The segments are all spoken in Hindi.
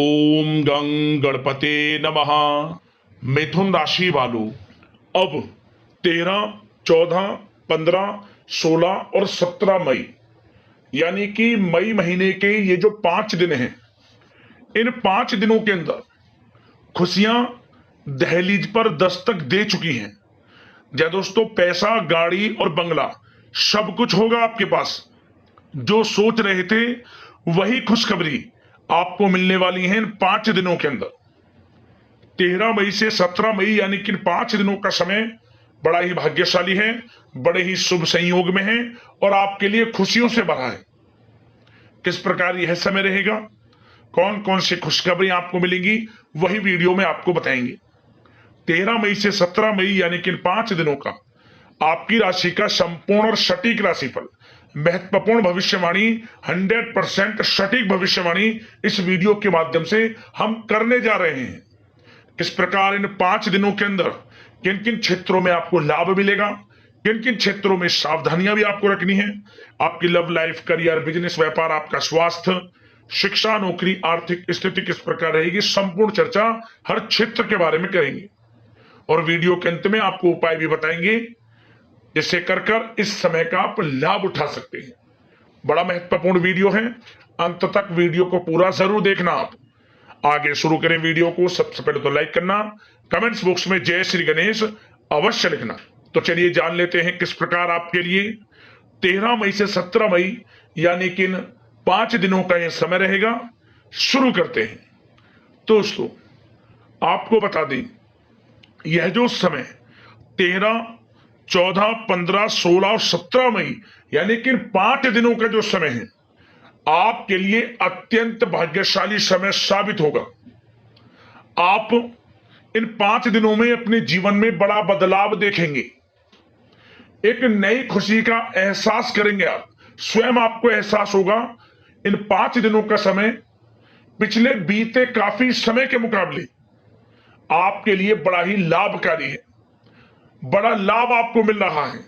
ओम गं गणपते नमः। मिथुन राशि वालों, अब 13, 14, 15, 16 और 17 मई यानी कि मई महीने के ये जो 5 दिन हैं, इन 5 दिनों के अंदर खुशियां दहलीज पर दस्तक दे चुकी हैं। या दोस्तों, पैसा, गाड़ी और बंगला सब कुछ होगा आपके पास। जो सोच रहे थे वही खुशखबरी आपको मिलने वाली है इन 5 दिनों के अंदर। 13 मई से 17 मई यानी कि इन 5 दिनों का समय बड़ा ही भाग्यशाली है, बड़े ही शुभ संयोग में है और आपके लिए खुशियों से भरा है। किस प्रकार यह समय रहेगा, कौन कौन सी खुशखबरी आपको मिलेंगी, वही वीडियो में आपको बताएंगे। 13 मई से 17 मई यानी कि इन 5 दिनों का आपकी राशि का संपूर्ण और सटीक राशिफल, महत्वपूर्ण भविष्यवाणी, 100% सटीक भविष्यवाणी इस वीडियो के माध्यम से हम करने जा रहे हैं। किस प्रकार इन 5 दिनों के अंदर किन किन क्षेत्रों में आपको लाभ मिलेगा, किन किन क्षेत्रों में सावधानियां भी आपको रखनी है। आपकी लव लाइफ, करियर, बिजनेस, व्यापार, आपका स्वास्थ्य, शिक्षा, नौकरी, आर्थिक स्थिति किस प्रकार रहेगी, संपूर्ण चर्चा हर क्षेत्र के बारे में करेंगे और वीडियो के अंत में आपको उपाय भी बताएंगे जिससे कर इस समय का आप लाभ उठा सकते हैं। बड़ा महत्वपूर्ण वीडियो है, अंत तक वीडियो को पूरा जरूर देखना। आप आगे शुरू करें वीडियो को, सबसे पहले तो लाइक करना, कमेंट्स बॉक्स में जय श्री गणेश अवश्य लिखना। तो चलिए जान लेते हैं किस प्रकार आपके लिए 13 मई से 17 मई यानी कि इन 5 दिनों का यह समय रहेगा। शुरू करते हैं। दोस्तों, आपको बता दें, यह जो समय 13, 14, 15, 16 और 17 मई यानी कि इन 5 दिनों का जो समय है, आपके लिए अत्यंत भाग्यशाली समय साबित होगा। आप इन 5 दिनों में अपने जीवन में बड़ा बदलाव देखेंगे, एक नई खुशी का एहसास करेंगे। आप स्वयं आपको एहसास होगा इन 5 दिनों का समय पिछले बीते काफी समय के मुकाबले आपके लिए बड़ा ही लाभकारी है। बड़ा लाभ आपको मिल रहा है,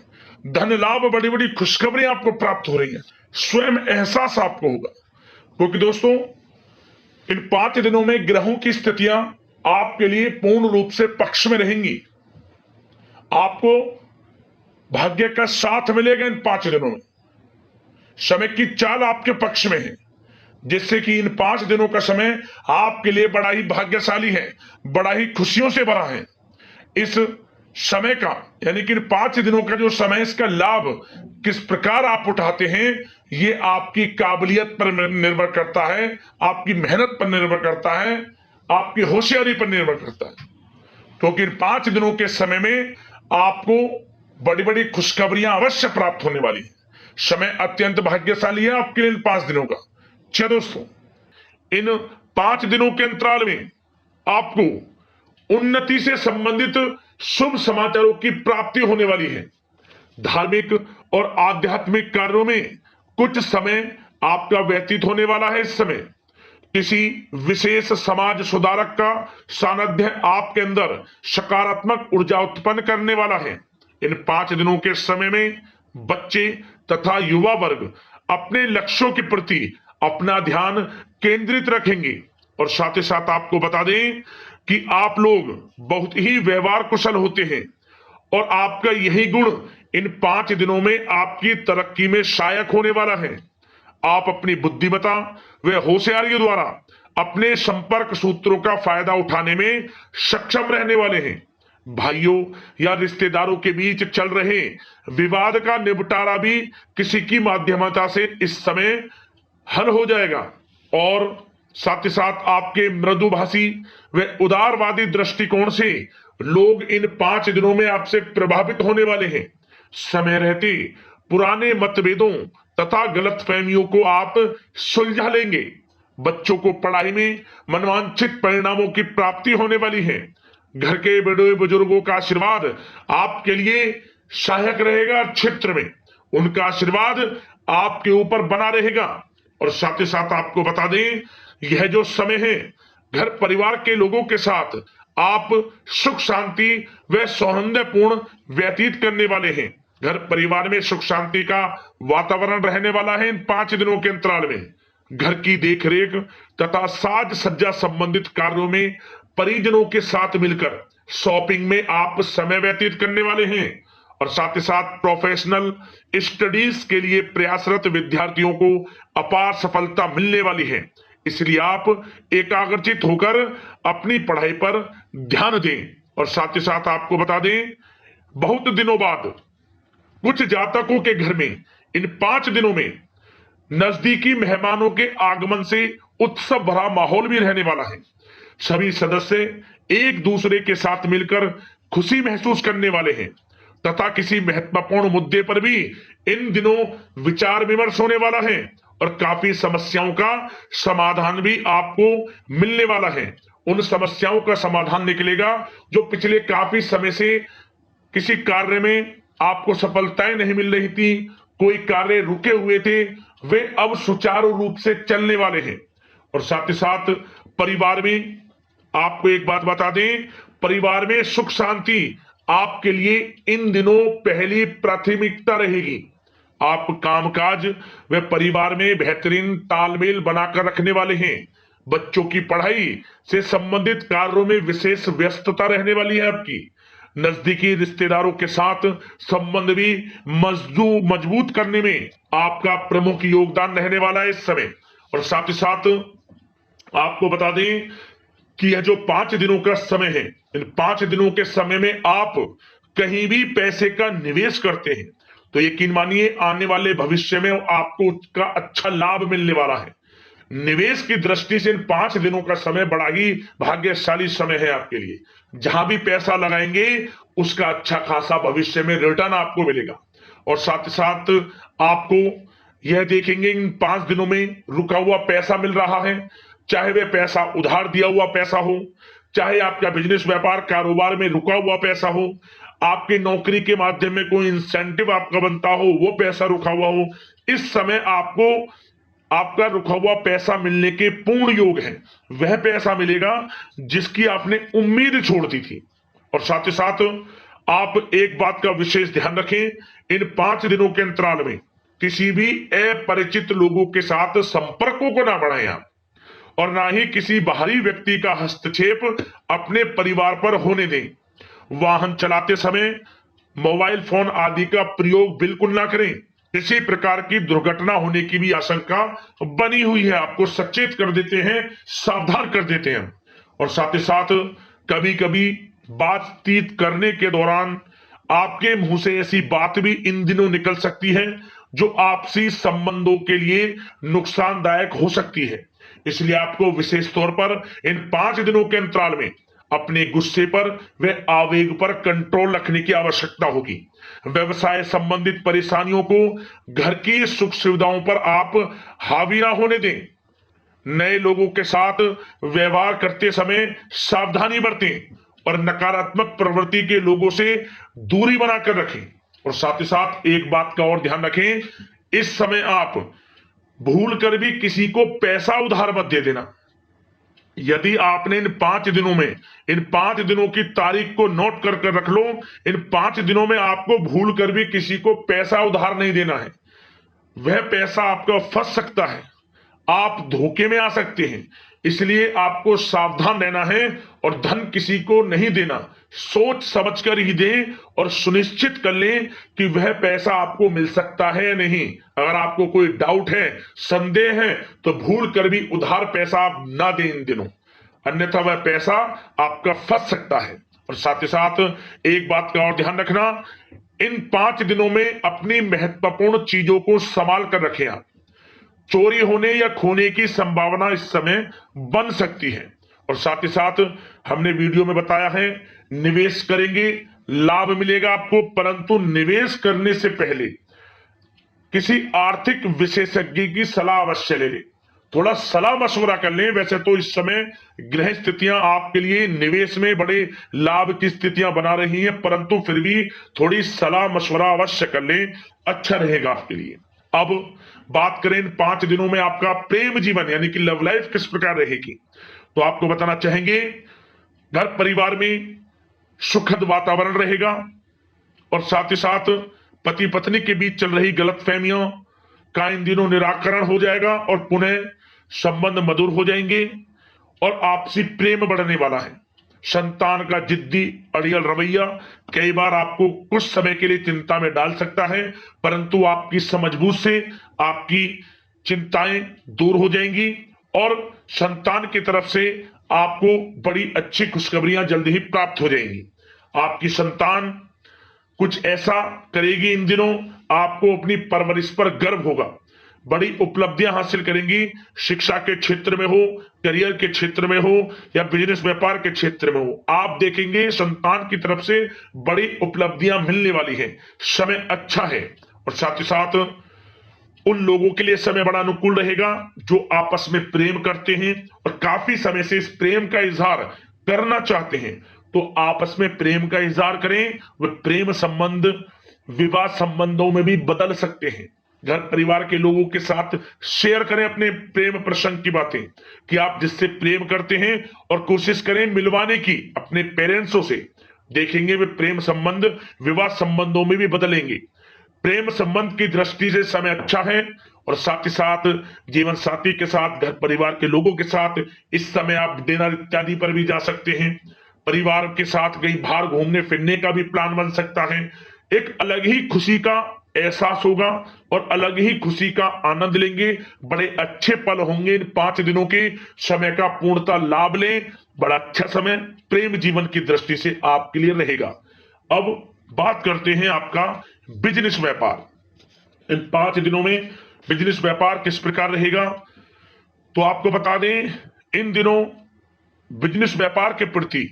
धन लाभ, बड़ी बड़ी खुशखबरी आपको प्राप्त हो रही है, स्वयं एहसास आपको होगा। क्योंकि दोस्तों, इन 5 दिनों में ग्रहों की स्थितियां आपके लिए पूर्ण रूप से पक्ष में रहेंगी। आपको भाग्य का साथ मिलेगा इन 5 दिनों में। समय की चाल आपके पक्ष में है, जिससे कि इन 5 दिनों का समय आपके लिए बड़ा ही भाग्यशाली है, बड़ा ही खुशियों से भरा है। इस समय का यानी कि इन 5 दिनों का जो समय, इसका लाभ किस प्रकार आप उठाते हैं, ये आपकी काबिलियत पर निर्भर करता है, आपकी मेहनत पर निर्भर करता है, आपकी होशियारी पर निर्भर करता है। क्योंकि इन 5 दिनों के समय में आपको बड़ी बड़ी खुशखबरियां अवश्य प्राप्त होने वाली है। समय अत्यंत भाग्यशाली है आपके लिए इन 5 दिनों का। अच्छा दोस्तों, इन 5 दिनों के अंतराल में आपको उन्नति से संबंधित शुभ समाचारों की प्राप्ति होने वाली है। धार्मिक और आध्यात्मिक कार्यों में कुछ समय आपका व्यतीत होने वाला है। इस समय किसी विशेष समाज सुधारक का सानिध्य आपके अंदर सकारात्मक ऊर्जा उत्पन्न करने वाला है। इन 5 दिनों के समय में बच्चे तथा युवा वर्ग अपने लक्ष्यों के प्रति अपना ध्यान केंद्रित रखेंगे और साथ ही साथ आपको बता दें कि आप लोग बहुत ही व्यवहार कुशल होते हैं और आपका यही गुण इन 5 दिनों में आपकी तरक्की में सहायक होने वाला है। आप अपनी बुद्धिमत्ता व होशियारी द्वारा अपने संपर्क सूत्रों का फायदा उठाने में सक्षम रहने वाले हैं। भाइयों या रिश्तेदारों के बीच चल रहे विवाद का निपटारा भी किसी की माध्यमता से इस समय हल हो जाएगा और साथ ही साथ आपके मृदुभाषी व उदारवादी दृष्टिकोण से लोग इन 5 दिनों में आपसे प्रभावित होने वाले हैं। समय रहते पुराने मतभेदों तथा गलतफहमियों को आप सुलझा लेंगे। बच्चों को पढ़ाई में मनवांछित परिणामों की प्राप्ति होने वाली है। घर के बड़े बुजुर्गों का आशीर्वाद आपके लिए सहायक रहेगा। क्षेत्र में उनका आशीर्वाद आपके ऊपर बना रहेगा और साथ ही साथ आपको बता दें, यह जो समय है, घर परिवार के लोगों के साथ आप सुख शांति व सौहार्दपूर्ण व्यतीत करने वाले हैं। घर परिवार में सुख शांति का वातावरण रहने वाला है इन 5 दिनों के अंतराल में। घर की देखरेख तथा साज सज्जा संबंधित कार्यों में परिजनों के साथ मिलकर शॉपिंग में आप समय व्यतीत करने वाले हैं और साथ ही साथ प्रोफेशनल स्टडीज के लिए प्रयासरत विद्यार्थियों को अपार सफलता मिलने वाली है। इसलिए आप एकाग्रचित होकर अपनी पढ़ाई पर ध्यान दें। और साथ ही साथ आपको बता दें, बहुत दिनों बाद कुछ जातकों के घर में इन 5 दिनों में नजदीकी मेहमानों के आगमन से उत्सव भरा माहौल भी रहने वाला है। सभी सदस्य एक दूसरे के साथ मिलकर खुशी महसूस करने वाले हैं तथा किसी महत्वपूर्ण मुद्दे पर भी इन दिनों विचार विमर्श होने वाला है और काफी समस्याओं का समाधान भी आपको मिलने वाला है। उन समस्याओं का समाधान निकलेगा जो पिछले काफी समय से किसी कार्य में आपको सफलताएं नहीं मिल रही थी, कोई कार्य रुके हुए थे, वे अब सुचारू रूप से चलने वाले हैं। और साथ ही साथ परिवार में आपको एक बात बता दें, परिवार में सुख शांति आपके लिए इन दिनों पहली प्राथमिकता रहेगी। आप कामकाज व परिवार में बेहतरीन तालमेल बनाकर रखने वाले हैं। बच्चों की पढ़ाई से संबंधित कार्यों में विशेष व्यस्तता रहने वाली है आपकी। नजदीकी रिश्तेदारों के साथ संबंध भी मजबूत करने में आपका प्रमुख योगदान रहने वाला है इस समय। और साथ ही साथ आपको बता दें कि यह जो 5 दिनों का समय है, इन 5 दिनों के समय में आप कहीं भी पैसे का निवेश करते हैं तो यकीन मानिए आने वाले भविष्य में आपको उसका अच्छा लाभ मिलने वाला है। निवेश की दृष्टि से इन 5 दिनों का समय बड़ा ही भाग्यशाली समय है आपके लिए। जहां भी पैसा लगाएंगे उसका अच्छा खासा भविष्य में रिटर्न आपको मिलेगा। और साथ ही साथ आपको यह देखेंगे इन 5 दिनों में रुका हुआ पैसा मिल रहा है, चाहे वह पैसा उधार दिया हुआ पैसा हो, चाहे आपका बिजनेस व्यापार कारोबार में रुका हुआ पैसा हो, आपकी नौकरी के माध्यम में कोई इंसेंटिव आपका बनता हो, वो पैसा रुका हुआ हो, इस समय आपको आपका रुका हुआ पैसा मिलने के पूर्ण योग है। वह पैसा मिलेगा जिसकी आपने उम्मीद छोड़ दी थी। और साथ ही साथ आप एक बात का विशेष ध्यान रखें, इन 5 दिनों के अंतराल में किसी भी अपरिचित लोगों के साथ संपर्कों को ना बढ़ाएं आप, और ना ही किसी बाहरी व्यक्ति का हस्तक्षेप अपने परिवार पर होने दें। वाहन चलाते समय मोबाइल फोन आदि का प्रयोग बिल्कुल ना करें। किसी प्रकार की दुर्घटना होने की भी आशंका बनी हुई है, आपको सचेत कर देते हैं, सावधान कर देते हैं। और साथ ही साथ कभी कभी बातचीत करने के दौरान आपके मुंह से ऐसी बात भी इन दिनों निकल सकती है जो आपसी संबंधों के लिए नुकसानदायक हो सकती है। इसलिए आपको विशेष तौर पर इन 5 दिनों के अंतराल में अपने गुस्से पर व आवेग पर कंट्रोल रखने की आवश्यकता होगी। व्यवसाय संबंधित परेशानियों को घर की सुख सुविधाओं पर आप हावी ना होने दें। नए लोगों के साथ व्यवहार करते समय सावधानी बरतें और नकारात्मक प्रवृत्ति के लोगों से दूरी बनाकर रखें। और साथ ही साथ एक बात का और ध्यान रखें, इस समय आप भूल कर भी किसी को पैसा उधार मत दे देना। यदि आपने इन 5 दिनों में इन 5 दिनों की तारीख को नोट कर रख लो, इन 5 दिनों में आपको भूल कर भी किसी को पैसा उधार नहीं देना है। वह पैसा आपका फंस सकता है, आप धोखे में आ सकते हैं। इसलिए आपको सावधान रहना है और धन किसी को नहीं देना। सोच समझ कर ही दें और सुनिश्चित कर लें कि वह पैसा आपको मिल सकता है या नहीं। अगर आपको कोई डाउट है, संदेह है, तो भूल कर भी उधार पैसा आप ना दें इन दिनों, अन्यथा वह पैसा आपका फंस सकता है। और साथ ही साथ एक बात का और ध्यान रखना, इन 5 दिनों में अपनी महत्वपूर्ण चीजों को संभाल कर रखें आप। चोरी होने या खोने की संभावना इस समय बन सकती है। और साथ ही साथ हमने वीडियो में बताया है, निवेश करेंगे लाभ मिलेगा आपको, परंतु निवेश करने से पहले किसी आर्थिक विशेषज्ञ की सलाह अवश्य ले लें, थोड़ा सलाह मशवरा कर लें। वैसे तो इस समय ग्रह स्थितियां आपके लिए निवेश में बड़े लाभ की स्थितियां बना रही हैं, परंतु फिर भी थोड़ी सलाह मशवरा अवश्य कर लें, अच्छा रहेगा आपके लिए। अब बात करें इन 5 दिनों में आपका प्रेम जीवन यानी कि लव लाइफ किस प्रकार रहेगी, तो आपको बताना चाहेंगे, घर परिवार में सुखद वातावरण रहेगा और साथ ही साथ पति पत्नी के बीच चल रही गलतफहमियों का इन दिनों निराकरण हो जाएगा और पुनः संबंध मधुर हो जाएंगे और आपसी प्रेम बढ़ने वाला है। संतान का जिद्दी अड़ियल रवैया कई बार आपको कुछ समय के लिए चिंता में डाल सकता है, परंतु आपकी समझबूझ से आपकी चिंताएं दूर हो जाएंगी और संतान की तरफ से आपको बड़ी अच्छी खुशखबरियां जल्द ही प्राप्त हो जाएंगी। आपकी संतान कुछ ऐसा करेगी इन दिनों, आपको अपनी परवरिश पर गर्व होगा। बड़ी उपलब्धियां हासिल करेंगी, शिक्षा के क्षेत्र में हो, करियर के क्षेत्र में हो या बिजनेस व्यापार के क्षेत्र में हो। आप देखेंगे संतान की तरफ से बड़ी उपलब्धियां मिलने वाली हैं। समय अच्छा है और साथ ही साथ उन लोगों के लिए समय बड़ा अनुकूल रहेगा जो आपस में प्रेम करते हैं और काफी समय से इस प्रेम का इजहार करना चाहते हैं। तो आपस में प्रेम का इजहार करें। वे प्रेम संबंध विवाह संबंधों में भी बदल सकते हैं। घर परिवार के लोगों के साथ शेयर करें अपने प्रेम प्रसंग की बातें कि आप जिससे प्रेम करते हैं और कोशिश करें मिलवाने की अपने पेरेंट्सों से। देखेंगे वे प्रेम संबंध विवाह संबंधों में भी बदलेंगे। प्रेम संबंध की दृष्टि से समय अच्छा है और साथ ही साथ जीवन साथी के साथ घर परिवार के लोगों के साथ इस समय आप डिनर इत्यादि पर भी जा सकते हैं। परिवार के साथ कहीं बाहर घूमने फिरने का भी प्लान बन सकता है। एक अलग ही खुशी का एहसास होगा और अलग ही खुशी का आनंद लेंगे। बड़े अच्छे पल होंगे इन 5 दिनों के। समय का पूर्णता लाभ लें। बड़ा अच्छा समय प्रेम जीवन की दृष्टि से आपके लिए रहेगा। अब बात करते हैं आपका बिजनेस व्यापार। इन 5 दिनों में बिजनेस व्यापार किस प्रकार रहेगा, तो आपको बता दें इन दिनों बिजनेस व्यापार के प्रति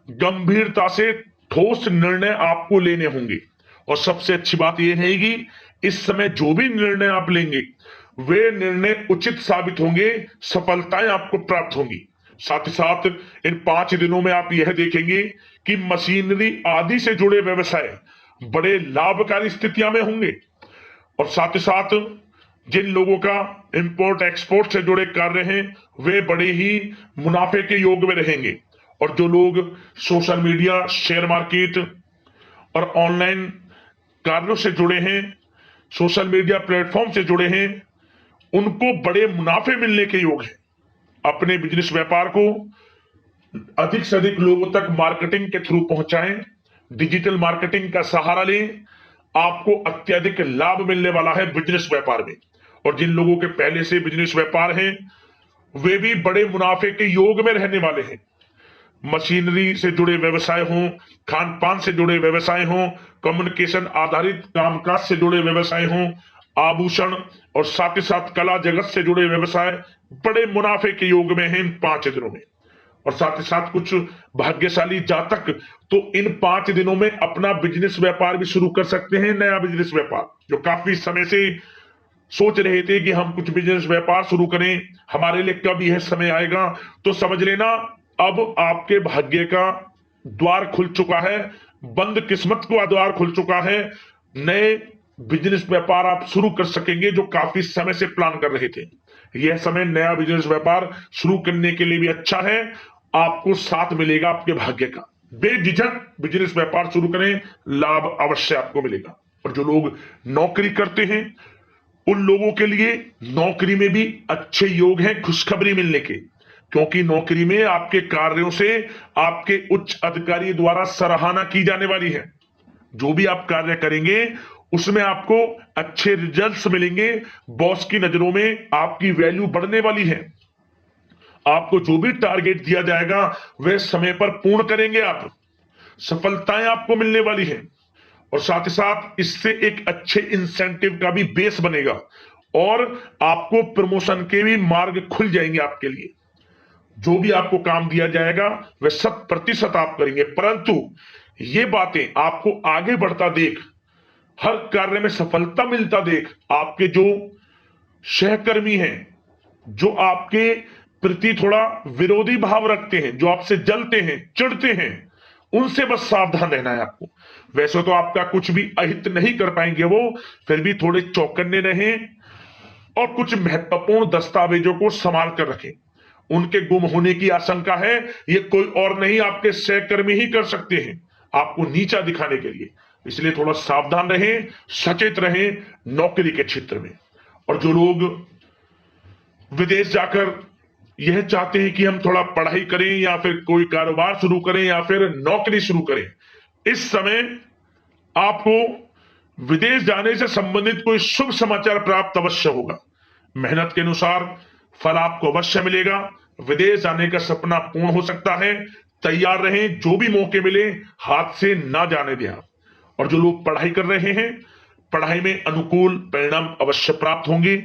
गंभीरता से ठोस निर्णय आपको लेने होंगे। और सबसे अच्छी बात यह रहेगी इस समय जो भी निर्णय आप लेंगे वे निर्णय उचित साबित होंगे, सफलताएं आपको प्राप्त होंगी। साथ ही साथ इन 5 दिनों में आप यह देखेंगे कि मशीनरी आदि से जुड़े व्यवसाय बड़े लाभकारी स्थितियां में होंगे। और साथ ही साथ जिन लोगों का इंपोर्ट एक्सपोर्ट से जुड़े कार्य हैं वे बड़े ही मुनाफे के योग में रहेंगे। और जो लोग सोशल मीडिया, शेयर मार्केट और ऑनलाइन कार्यों से जुड़े हैं, सोशल मीडिया प्लेटफॉर्म से जुड़े हैं, उनको बड़े मुनाफे मिलने के योग हैं। अपने बिजनेस व्यापार को अधिक से अधिक लोगों तक मार्केटिंग के थ्रू पहुंचाएं, डिजिटल मार्केटिंग का सहारा लें। आपको अत्यधिक लाभ मिलने वाला है बिजनेस व्यापार में। और जिन लोगों के पहले से बिजनेस व्यापार हैं वे भी बड़े मुनाफे के योग में रहने वाले हैं। मशीनरी से जुड़े व्यवसाय हों, खान पान से जुड़े व्यवसाय हों, कम्युनिकेशन आधारित कामकाज से जुड़े व्यवसाय हों, आभूषण और साथ ही साथ कला जगत से जुड़े व्यवसाय बड़े मुनाफे के योग में हैं इन 5 दिनों में। और साथ ही साथ कुछ भाग्यशाली जातक तो इन 5 दिनों में अपना बिजनेस व्यापार भी शुरू कर सकते हैं। नया बिजनेस व्यापार जो काफी समय से सोच रहे थे कि हम कुछ बिजनेस व्यापार शुरू करें, हमारे लिए कब यह समय आएगा, तो समझ लेना अब आपके भाग्य का द्वार खुल चुका है। बंद किस्मत का द्वार खुल चुका है। नए बिजनेस व्यापार आप शुरू कर सकेंगे जो काफी समय से प्लान कर रहे थे। यह समय नया बिजनेस व्यापार शुरू करने के लिए भी अच्छा है। आपको साथ मिलेगा आपके भाग्य का। बेझिझक बिजनेस व्यापार शुरू करें, लाभ अवश्य आपको मिलेगा। और जो लोग नौकरी करते हैं उन लोगों के लिए नौकरी में भी अच्छे योग हैं खुशखबरी मिलने के, क्योंकि नौकरी में आपके कार्यों से आपके उच्च अधिकारी द्वारा सराहना की जाने वाली है। जो भी आप कार्य करेंगे उसमें आपको अच्छे रिजल्ट्स मिलेंगे। बॉस की नजरों में आपकी वैल्यू बढ़ने वाली है। आपको जो भी टारगेट दिया जाएगा वह समय पर पूर्ण करेंगे आप। सफलताएं आपको मिलने वाली है। और साथ ही साथ इससे एक अच्छे इंसेंटिव का भी बेस बनेगा और आपको प्रमोशन के भी मार्ग खुल जाएंगे आपके लिए। जो भी आपको काम दिया जाएगा वह 100% आप करेंगे। परंतु ये बातें आपको आगे बढ़ता देख, हर कार्य में सफलता मिलता देख, आपके जो सहकर्मी हैं, जो आपके प्रति थोड़ा विरोधी भाव रखते हैं, जो आपसे जलते हैं, चिढ़ते हैं, उनसे बस सावधान रहना है आपको। वैसे तो आपका कुछ भी अहित नहीं कर पाएंगे वो, फिर भी थोड़े चौकन्ने रहें और कुछ महत्वपूर्ण दस्तावेजों को संभाल कर रखें। उनके गुम होने की आशंका है, ये कोई और नहीं आपके सहकर्मी ही कर सकते हैं आपको नीचा दिखाने के लिए। इसलिए थोड़ा सावधान रहें, सचेत रहें नौकरी के क्षेत्र में। और जो लोग विदेश जाकर यह चाहते हैं कि हम थोड़ा पढ़ाई करें या फिर कोई कारोबार शुरू करें या फिर नौकरी शुरू करें, इस समय आपको विदेश जाने से संबंधित कोई शुभ समाचार प्राप्त अवश्य होगा। मेहनत के अनुसार फल आपको अवश्य मिलेगा। विदेश जाने का सपना पूर्ण हो सकता है। तैयार रहें, जो भी मौके मिले हाथ से ना जाने दें आप। और जो लोग पढ़ाई कर रहे हैं, पढ़ाई में अनुकूल परिणाम अवश्य प्राप्त होंगे।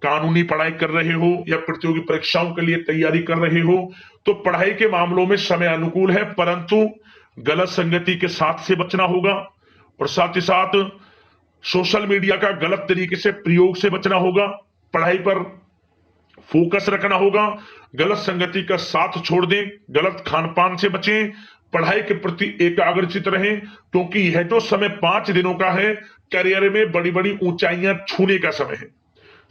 कानूनी पढ़ाई कर रहे हो या प्रतियोगी परीक्षाओं के लिए तैयारी कर रहे हो तो पढ़ाई के मामलों में समय अनुकूल है, परंतु गलत संगति के साथ से बचना होगा और साथ ही साथ सोशल मीडिया का गलत तरीके से प्रयोग से बचना होगा। पढ़ाई पर फोकस रखना होगा। गलत संगति का साथ छोड़ दें, गलत खान पान से बचें, पढ़ाई के प्रति एकाग्रचित रहें, क्योंकि यह जो समय 5 दिनों का है, करियर में बड़ी बड़ी ऊंचाइयां छूने का समय है।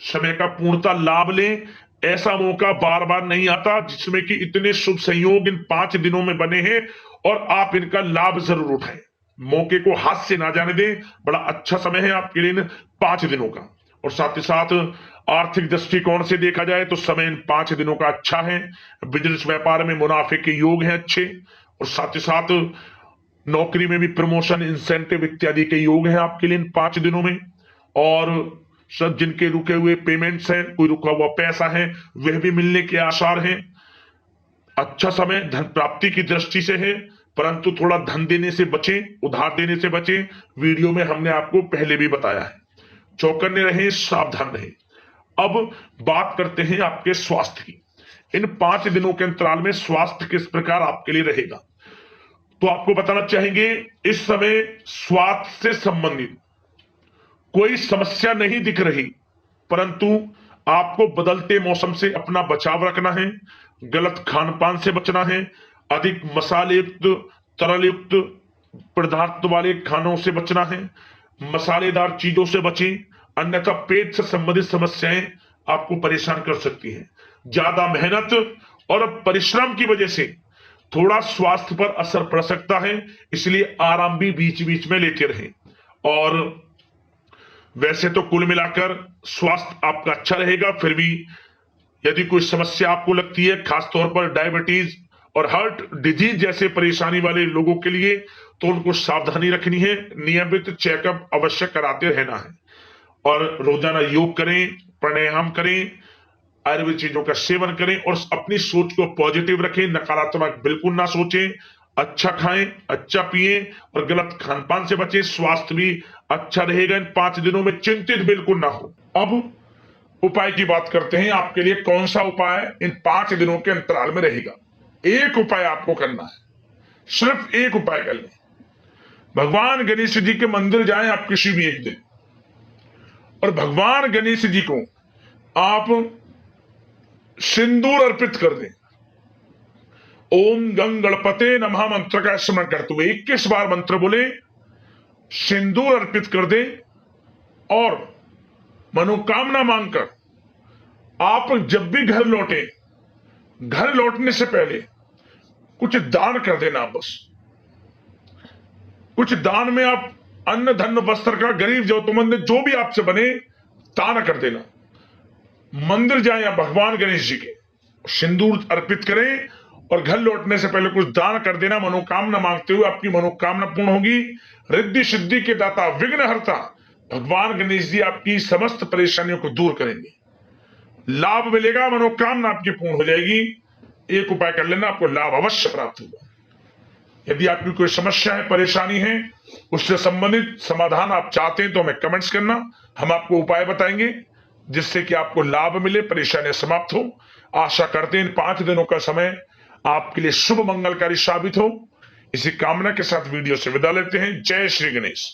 समय का पूर्णता लाभ लें। ऐसा मौका बार बार नहीं आता जिसमें कि इतने शुभ संयोग इन 5 दिनों में बने हैं और आप इनका लाभ जरूर उठाएं। मौके को हाथ से ना जाने दें। बड़ा अच्छा समय है आपके लिए इन 5 दिनों का। और साथ ही साथ आर्थिक दृष्टिकोण से देखा जाए तो समय इन 5 दिनों का अच्छा है। बिजनेस व्यापार में मुनाफे के योग हैं अच्छे, और साथ ही साथ नौकरी में भी प्रमोशन, इंसेंटिव इत्यादि के योग हैं आपके लिए इन 5 दिनों में। और सब जिनके रुके हुए पेमेंट्स हैं, कोई रुका हुआ पैसा है, वह भी मिलने के आसार हैं। अच्छा समय धन प्राप्ति की दृष्टि से है, परंतु थोड़ा धन देने से बचें, उधार देने से बचें। वीडियो में हमने आपको पहले भी बताया है। चौकन्ने रहें, सावधान रहें। अब बात करते हैं आपके स्वास्थ्य की। इन 5 दिनों के अंतराल में स्वास्थ्य किस प्रकार आपके लिए रहेगा, तो आपको बताना चाहेंगे इस समय स्वास्थ्य से संबंधित कोई समस्या नहीं दिख रही, परंतु आपको बदलते मौसम से अपना बचाव रखना है। गलत खान पान से बचना है। अधिक मसाले युक्त, तरल युक्त पदार्थ वाले खानों से बचना है। मसालेदार चीजों से बचें, अन्यथा पेट से संबंधित समस्याएं आपको परेशान कर सकती हैं। ज्यादा मेहनत और परिश्रम की वजह से थोड़ा स्वास्थ्य पर असर पड़ सकता है, इसलिए आराम भी बीच बीच में लेते रहें। और वैसे तो कुल मिलाकर स्वास्थ्य आपका अच्छा रहेगा, फिर भी यदि कोई समस्या आपको लगती है, खासतौर पर डायबिटीज और हार्ट डिजीज जैसे परेशानी वाले लोगों के लिए, तो उनको सावधानी रखनी है। नियमित चेकअप अवश्य कराते रहना है और रोजाना योग करें, प्राणायाम करें, आयुर्वेद चीजों का सेवन करें और अपनी सोच को पॉजिटिव रखें। नकारात्मक बिल्कुल ना सोचें। अच्छा खाएं, अच्छा पिएं और गलत खान पान से बचें। स्वास्थ्य भी अच्छा रहेगा इन 5 दिनों में, चिंतित बिल्कुल ना हो। अब उपाय की बात करते हैं। आपके लिए कौन सा उपाय इन 5 दिनों के अंतराल में रहेगा। एक उपाय आपको करना है, सिर्फ एक उपाय कर लें। भगवान गणेश जी के मंदिर जाएं आप किसी भी एक दिन, और भगवान गणेश जी को आप सिंदूर अर्पित कर दें। ओम गंग गणपते नमः मंत्र का स्मरण करते हुए 21 बार मंत्र बोले, सिंदूर अर्पित कर दें और मनोकामना मांगकर आप जब भी घर लौटे, घर लौटने से पहले कुछ दान कर देना। बस कुछ दान में आप अन्न, धन, वस्त्र का गरीब जरूरतमंद जो भी आपसे बने दान कर देना। मंदिर जाए या भगवान गणेश जी के सिंदूर अर्पित करें और घर लौटने से पहले कुछ दान कर देना। मनोकामना मांगते हुए आपकी मनोकामना पूर्ण होगी। रिद्धि सिद्धि के दाता, विघ्नहर्ता भगवान गणेश जी आपकी समस्त परेशानियों को दूर करेंगे। लाभ मिलेगा, मनोकामना आपकी पूर्ण हो जाएगी। एक उपाय कर लेना, आपको लाभ अवश्य प्राप्त होगा। यदि आपकी कोई समस्या है, परेशानी है, उससे संबंधित समाधान आप चाहते हैं तो हमें कमेंट्स करना। हम आपको उपाय बताएंगे जिससे कि आपको लाभ मिले, परेशानियां समाप्त हो। आशा करते हैं इन 5 दिनों का समय आपके लिए शुभ मंगलकारी साबित हो। इसी कामना के साथ वीडियो से विदा लेते हैं। जय श्री गणेश।